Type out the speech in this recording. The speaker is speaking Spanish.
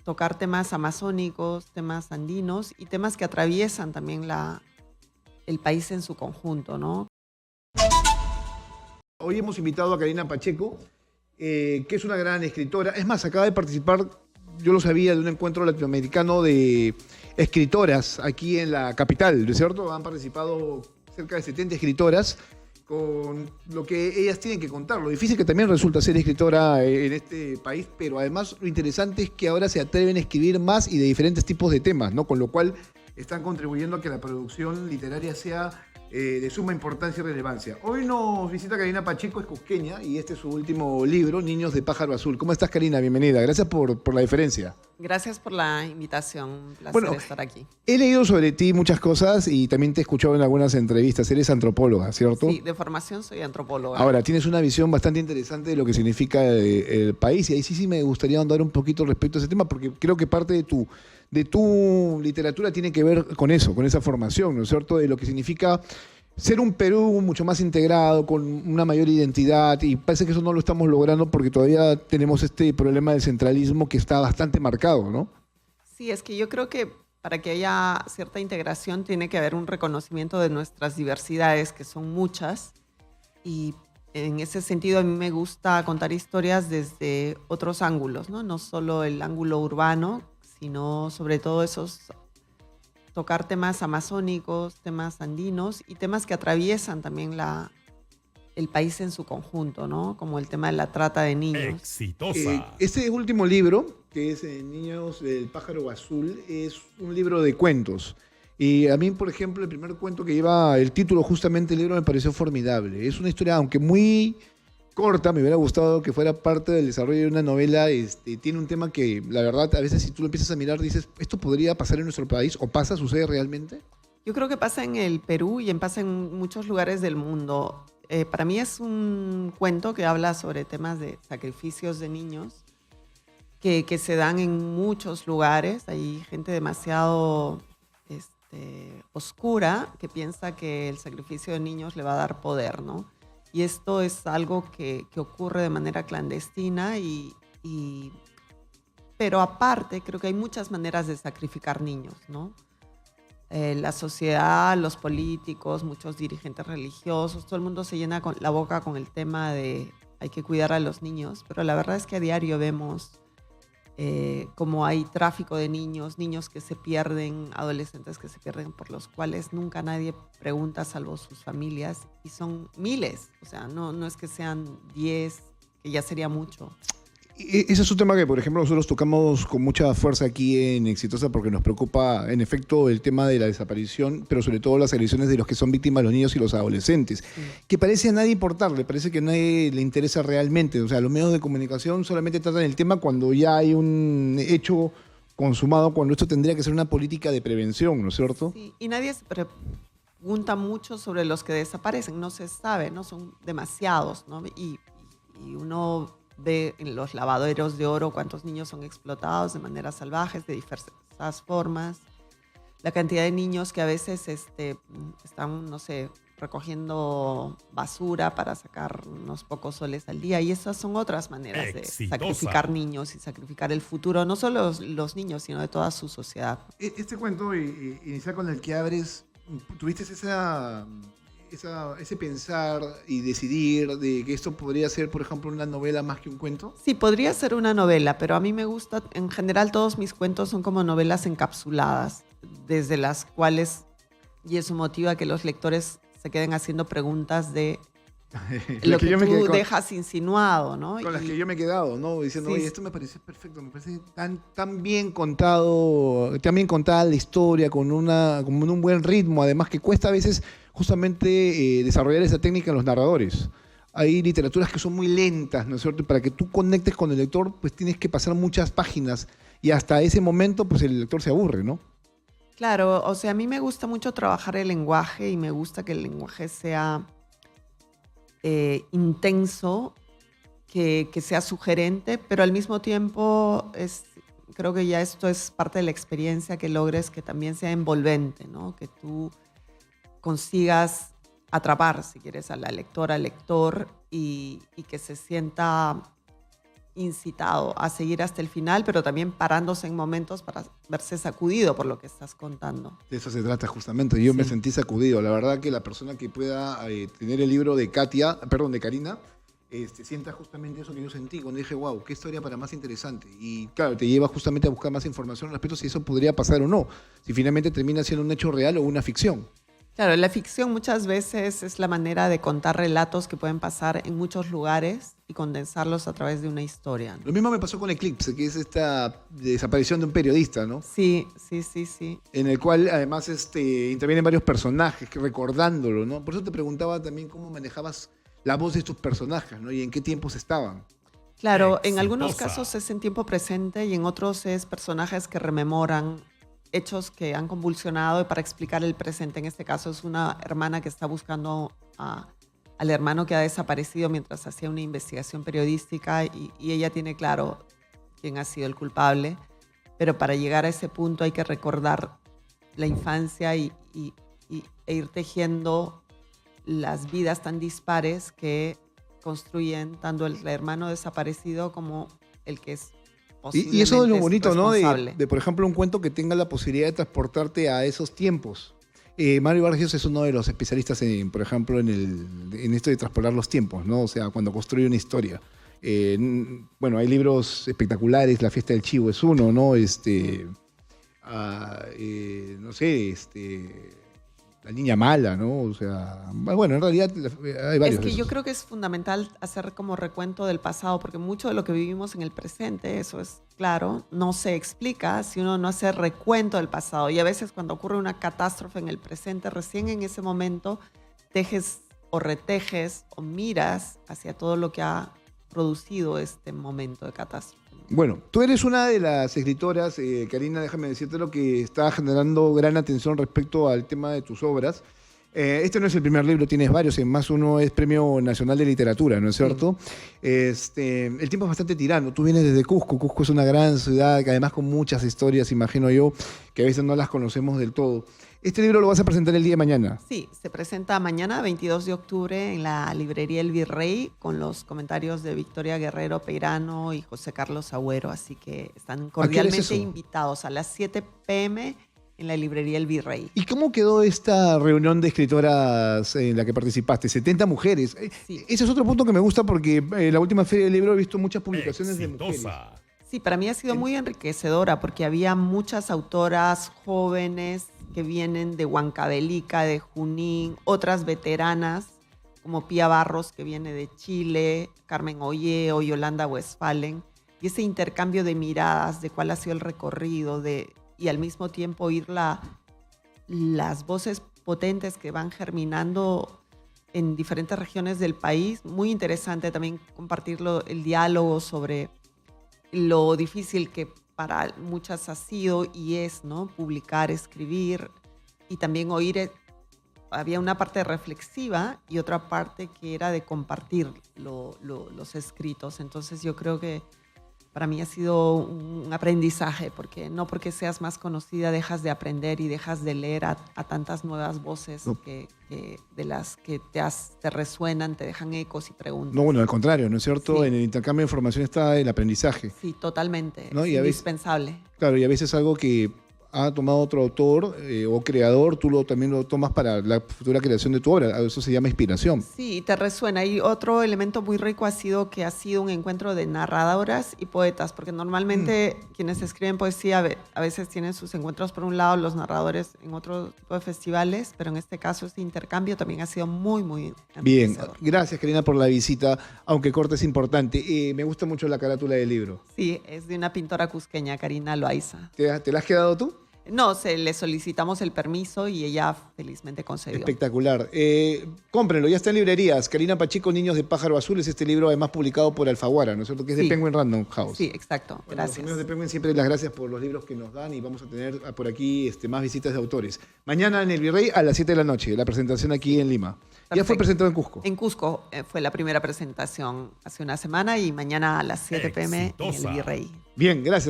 tocar temas amazónicos, temas andinos y temas que atraviesan también el país en su conjunto, ¿no? Hoy hemos invitado a Karina Pacheco, que es una gran escritora. Es más, acaba de participar, yo lo sabía, de un encuentro latinoamericano de escritoras aquí en la capital, ¿no es cierto? Han participado cerca de 70 escritoras con lo que ellas tienen que contar. Lo difícil que también resulta ser escritora en este país, pero además lo interesante es que ahora se atreven a escribir más y de diferentes tipos de temas, ¿no? Con lo cual están contribuyendo a que la producción literaria sea de suma importancia y relevancia. Hoy nos visita Karina Pacheco, es cusqueña, y este es su último libro, Niños de Pájaro Azul. ¿Cómo estás, Karina? Bienvenida. Gracias por la diferencia. Gracias por la invitación, un placer estar aquí. He leído sobre ti muchas cosas y también te he escuchado en algunas entrevistas. Eres antropóloga, ¿cierto? Sí, de formación soy antropóloga. Ahora, tienes una visión bastante interesante de lo que significa el país, y ahí sí me gustaría andar un poquito respecto a ese tema, porque creo que parte de tu literatura tiene que ver con eso, con esa formación, ¿no es cierto? De lo que significa ser un Perú mucho más integrado, con una mayor identidad, y parece que eso no lo estamos logrando porque todavía tenemos este problema del centralismo que está bastante marcado, ¿no? Sí, es que yo creo que para que haya cierta integración tiene que haber un reconocimiento de nuestras diversidades, que son muchas, y en ese sentido a mí me gusta contar historias desde otros ángulos, ¿no? No solo el ángulo urbano, sino sobre todo tocar temas amazónicos, temas andinos y temas que atraviesan también el país en su conjunto, ¿no? Como el tema de la trata de niños. Exitosa. Este último libro, que es Niños del Pájaro Azul, es un libro de cuentos. Y a mí, por ejemplo, el primer cuento que lleva el título justamente del libro me pareció formidable. Es una historia, aunque muy corta, me hubiera gustado que fuera parte del desarrollo de una novela. Tiene un tema que, la verdad, a veces si tú lo empiezas a mirar, dices, ¿esto podría pasar en nuestro país? ¿O pasa, sucede realmente? Yo creo que pasa en el Perú y pasa en muchos lugares del mundo. Para mí es un cuento que habla sobre temas de sacrificios de niños que se dan en muchos lugares. Hay gente demasiado oscura que piensa que el sacrificio de niños le va a dar poder, ¿no? Y esto es algo que ocurre de manera clandestina pero aparte creo que hay muchas maneras de sacrificar niños, ¿no? La sociedad, los políticos, muchos dirigentes religiosos, todo el mundo se llena la boca con el tema de hay que cuidar a los niños, pero la verdad es que a diario vemos cómo hay tráfico de niños, niños que se pierden, adolescentes que se pierden, por los cuales nunca nadie pregunta salvo sus familias, y son miles, o sea, no es que sean 10, que ya sería mucho. Ese es un tema que, por ejemplo, nosotros tocamos con mucha fuerza aquí en Exitosa porque nos preocupa, en efecto, el tema de la desaparición, pero sobre todo las agresiones de los que son víctimas, los niños y los adolescentes, Sí. que parece a nadie importarle, parece que a nadie le interesa realmente. O sea, los medios de comunicación solamente tratan el tema cuando ya hay un hecho consumado, cuando esto tendría que ser una política de prevención, ¿no es cierto? Sí, y nadie se pregunta mucho sobre los que desaparecen, no se sabe, ¿no? Son demasiados, ¿no? Y uno ve en los lavaderos de oro cuántos niños son explotados de maneras salvajes, de diversas formas. La cantidad de niños que a veces están, no sé, recogiendo basura para sacar unos pocos soles al día. Y esas son otras maneras de sacrificar niños y sacrificar el futuro, no solo los niños, sino de toda su sociedad. Este cuento inicial con el que abres, ¿tuviste ese pensar y decidir de que esto podría ser, por ejemplo, una novela más que un cuento? Sí, podría ser una novela, pero a mí me gusta, en general todos mis cuentos son como novelas encapsuladas, desde las cuales, y eso motiva que los lectores se queden haciendo preguntas de lo que tú dejas insinuado, ¿no? Con las que yo me he quedado, ¿no? Diciendo, Sí, oye, esto me parece perfecto, me parece tan bien contado, tan bien contada la historia, con un buen ritmo, además que cuesta a veces justamente desarrollar esa técnica en los narradores. Hay literaturas que son muy lentas, ¿no es cierto? Y para que tú conectes con el lector, pues tienes que pasar muchas páginas y hasta ese momento, pues el lector se aburre, ¿no? Claro, o sea, a mí me gusta mucho trabajar el lenguaje y me gusta que el lenguaje sea intenso, que sea sugerente, pero al mismo tiempo creo que ya esto es parte de la experiencia, que logres que también sea envolvente, ¿no? Que tú consigas atrapar, si quieres, a la lectora, al lector y que se sienta incitado a seguir hasta el final, pero también parándose en momentos para verse sacudido por lo que estás contando. De eso se trata justamente. Yo me Sí. sentí sacudido. La verdad que la persona que pueda tener el libro de de Karina, sienta justamente eso que yo sentí cuando dije, wow, qué historia para más interesante. Y claro, te lleva justamente a buscar más información respecto a si eso podría pasar o no. Si finalmente termina siendo un hecho real o una ficción. Claro, la ficción muchas veces es la manera de contar relatos que pueden pasar en muchos lugares y condensarlos a través de una historia, ¿no? Lo mismo me pasó con Eclipse, que es esta desaparición de un periodista, ¿no? Sí, sí, sí, sí. En el cual además intervienen varios personajes recordándolo, ¿no? Por eso te preguntaba también cómo manejabas la voz de estos personajes, ¿no? Y en qué tiempos estaban. Claro, en algunos Exitosa. casos es en tiempo presente y en otros es personajes que rememoran hechos que han convulsionado y para explicar el presente. En este caso es una hermana que está buscando al hermano que ha desaparecido mientras hacía una investigación periodística y ella tiene claro quién ha sido el culpable, pero para llegar a ese punto hay que recordar la infancia e ir tejiendo las vidas tan dispares que construyen tanto el hermano desaparecido como el que es Y eso es lo bonito, ¿no? responsable. De, por ejemplo, un cuento que tenga la posibilidad de transportarte a esos tiempos. Mario Vargas es uno de los especialistas, por ejemplo, en esto de transportar los tiempos, ¿no? O sea, cuando construye una historia. Bueno, hay libros espectaculares, La fiesta del chivo es uno, ¿no? No sé, La niña mala, ¿no? O sea, bueno, en realidad hay varios. Es que de yo esos. creo que es fundamental hacer como recuento del pasado, porque mucho de lo que vivimos en el presente, eso es claro, no se explica si uno no hace recuento del pasado. Y a veces cuando ocurre una catástrofe en el presente, recién en ese momento tejes o retejes o miras hacia todo lo que ha producido este momento de catástrofe. Bueno, tú eres una de las escritoras, Karina, déjame decirte lo que está generando gran atención respecto al tema de tus obras. Este no es el primer libro, tienes varios, en más uno es Premio Nacional de Literatura, ¿no es cierto? El tiempo es bastante tirano, tú vienes desde Cusco, Cusco es una gran ciudad, que además con muchas historias, imagino yo, que a veces no las conocemos del todo. Este libro lo vas a presentar el día de mañana. Sí, se presenta mañana, 22 de octubre, en la librería El Virrey, con los comentarios de Victoria Guerrero Peirano y José Carlos Agüero. Así que están ¿A qué hora es cordialmente eso? invitados a las 7 p.m. en la librería El Virrey. ¿Y cómo quedó esta reunión de escritoras en la que participaste? 70 mujeres. Sí. Ese es otro punto que me gusta porque en la última feria del libro he visto muchas publicaciones de mujeres. Exitosa. Sí, para mí ha sido muy enriquecedora porque había muchas autoras jóvenes que vienen de Huancavelica, de Junín, otras veteranas como Pía Barros, que viene de Chile, Carmen Olleo, Yolanda Westphalen, y ese intercambio de miradas de cuál ha sido el recorrido y al mismo tiempo oír las voces potentes que van germinando en diferentes regiones del país. Muy interesante también compartirlo, el diálogo sobre lo difícil que para muchas ha sido y es, ¿no? Publicar, escribir y también oír. Había una parte reflexiva y otra parte que era de compartir los escritos. Entonces yo creo que para mí ha sido un aprendizaje, porque no porque seas más conocida dejas de aprender y dejas de leer a tantas nuevas voces No. que de las que te resuenan, te dejan ecos y preguntas. No, bueno, al contrario, ¿no es cierto? Sí. En el intercambio de información está el aprendizaje. Sí, totalmente. ¿No? Es Y a veces- indispensable. Claro, y a veces algo que ha tomado otro autor o creador, también lo tomas para la futura creación de tu obra. Eso se llama inspiración. Sí, te resuena. Y otro elemento muy rico ha sido que ha sido un encuentro de narradoras y poetas, porque normalmente quienes escriben poesía a veces tienen sus encuentros por un lado, los narradores en otro tipo de festivales, pero en este caso este intercambio también ha sido muy, muy Bien, enriquecedor. gracias Karina por la visita, aunque corte es importante. Me gusta mucho la carátula del libro. Sí, es de una pintora cusqueña, Karina Loaiza. ¿Te la has quedado tú? No, le solicitamos el permiso y ella felizmente concedió. Espectacular. Cómprenlo, ya está en librerías. Karina Pacheco, Niños de Pájaro Azul, es este libro además publicado por Alfaguara, ¿no es cierto? Que es de Sí. Penguin Random House. Sí, exacto. Bueno, los Gracias. amigos de Penguin siempre las gracias por los libros que nos dan y vamos a tener por aquí más visitas de autores. Mañana en el Virrey a las 7 de la noche, la presentación aquí en Lima. Ya fue Perfecto. presentado en Cusco. En Cusco fue la primera presentación hace una semana y mañana a las 7 p.m. en el Exitosa. Virrey. Bien, gracias.